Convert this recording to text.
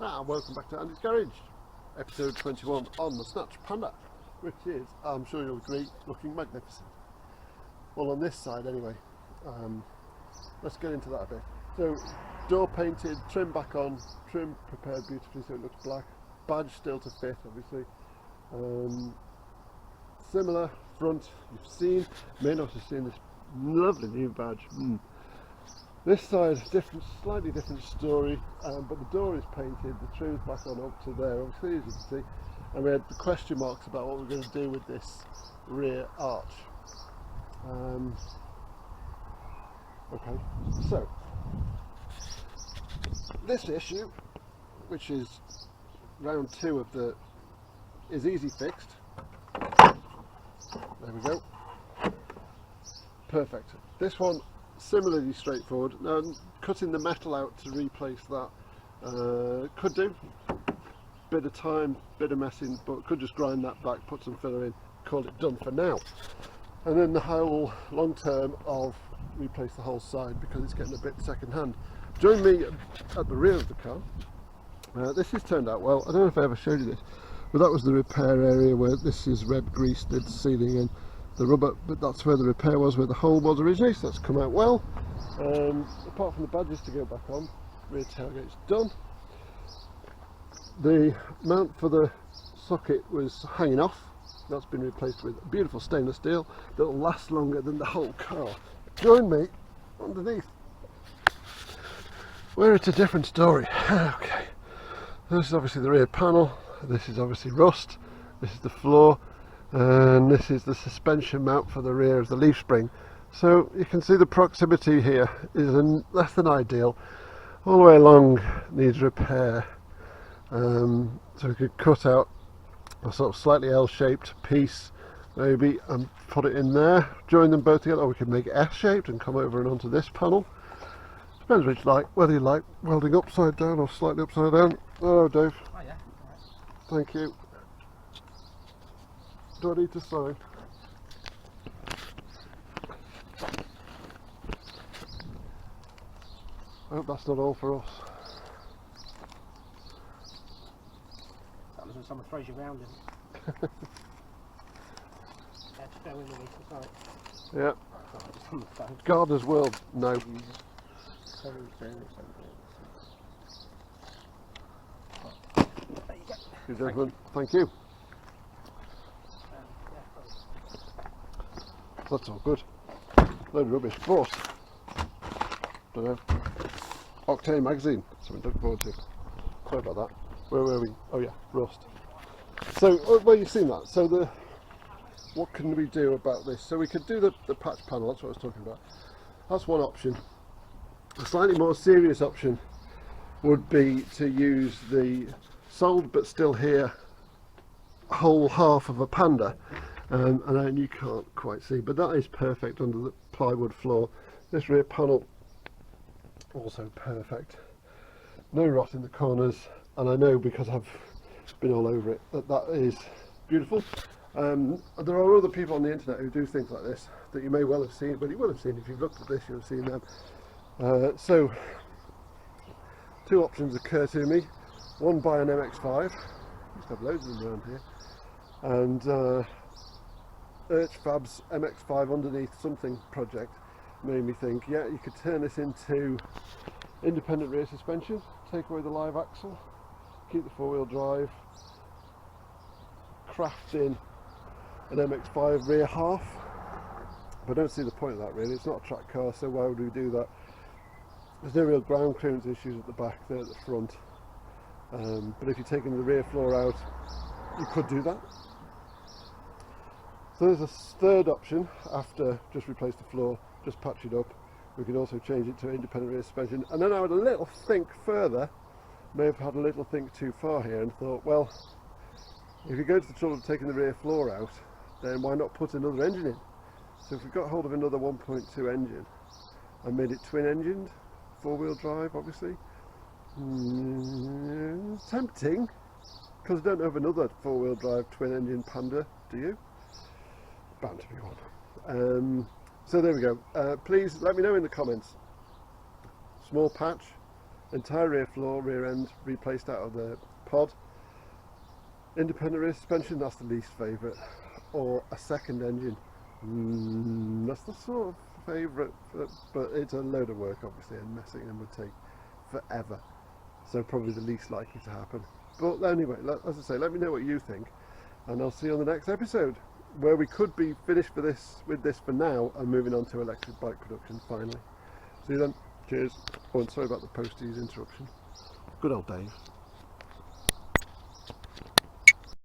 Welcome back to Andy's Garage, episode 21 on the Snatch Panda, which is, I'm sure you'll agree, looking magnificent. Well, on this side anyway. Let's get into that a bit. So, door painted, trim back on, trim prepared beautifully so it looks black, badge still to fit obviously. Similar front, you've seen, may not have seen this lovely new badge. This side, different, slightly different story, but the door is painted, the trim's back on up to there, obviously, as you can see, and we had the question marks about what we're going to do with this rear arch. Okay, so this issue, which is round 2 of the, is easy fixed. There we go. Perfect. This one, similarly straightforward. Now, cutting the metal out to replace that could do. Bit of time, bit of messing, but could just grind that back, put some filler in, call it done for now. And then the whole long term of replace the whole side because it's getting a bit second hand. Join me at the rear of the car. This has turned out well. I don't know if I ever showed you this, but that was the repair area where this is red grease, did the ceiling in. The rubber, but that's where the repair was, where the hole was originally, so that's come out well. Apart from the badges to go back on, rear tailgate's done. The mount for the socket was hanging off, that's been replaced with beautiful stainless steel that will last longer than the whole car. Join me underneath, where it's a different story. Okay, this is obviously the rear panel, this is obviously rust, this is the floor, and this is the suspension mount for the rear of the leaf spring. So you can see the proximity here is less than ideal. All the way along needs repair. So we could cut out a sort of slightly L-shaped piece maybe and put it in there, join them both together, or we could make it S-shaped and come over and onto this panel. Depends which you like, whether you like welding upside down or slightly upside down. Oh, Dave. Oh yeah. Thank you. Do I need to sign? I hope that's not all for us. That was when someone throws you around in. Yeah, just bear with me, sorry. Yeah. Oh, just on the phone. Gardener's World, no. There you go. Good gentlemen, thank you. That's all good. Load of rubbish. But, don't know. Octane magazine, something to look forward to. Sorry about that. Where were we? Oh yeah, rust. So, well, you've seen that. So what can we do about this? So we could do the patch panel, that's what I was talking about. That's one option. A slightly more serious option would be to use the sold but still here whole half of a Panda. And then you can't quite see, but that is perfect under the plywood floor. This rear panel, also perfect. No rot in the corners, and I know because I've been all over it that is beautiful. There are other people on the internet who do things like this that you may well have seen, but you will have seen if you've looked at this, you'll have seen them. So, two options occur to me. One, buy an MX5. Used to have loads of them around here, and Fab's MX5 underneath something project made me think, yeah, you could turn this into independent rear suspension, take away the live axle, keep the 4-wheel drive, craft in an MX5 rear half. But I don't see the point of that really, it's not a track car, so why would we do that? There's no real ground clearance issues at the back, there at the front. But if you're taking the rear floor out, you could do that. So there's a third option after just replace the floor, just patch it up. We could also change it to independent rear suspension. And then I had a little think further, may have had a little think too far here and thought, well, if you go to the trouble of taking the rear floor out, then why not put another engine in? So if we got hold of another 1.2 engine and made it twin engined, 4-wheel drive obviously, tempting, because I don't have another 4-wheel drive twin engine Panda, do you? Bound to be one. So there we go. Please let me know in the comments. Small patch, Entire rear floor, rear end replaced out of the pod. Independent rear suspension, that's the least favourite. Or a second engine. That's the sort of favourite, but it's a load of work obviously, and messing them would take forever. So probably the least likely to happen. But anyway, as I say, let me know what you think, and I'll see you on the next episode, where we could be finished with this for now and moving on to electric bike production finally. See you then. Cheers. Oh, and sorry about the Postie's interruption. Good old Dave.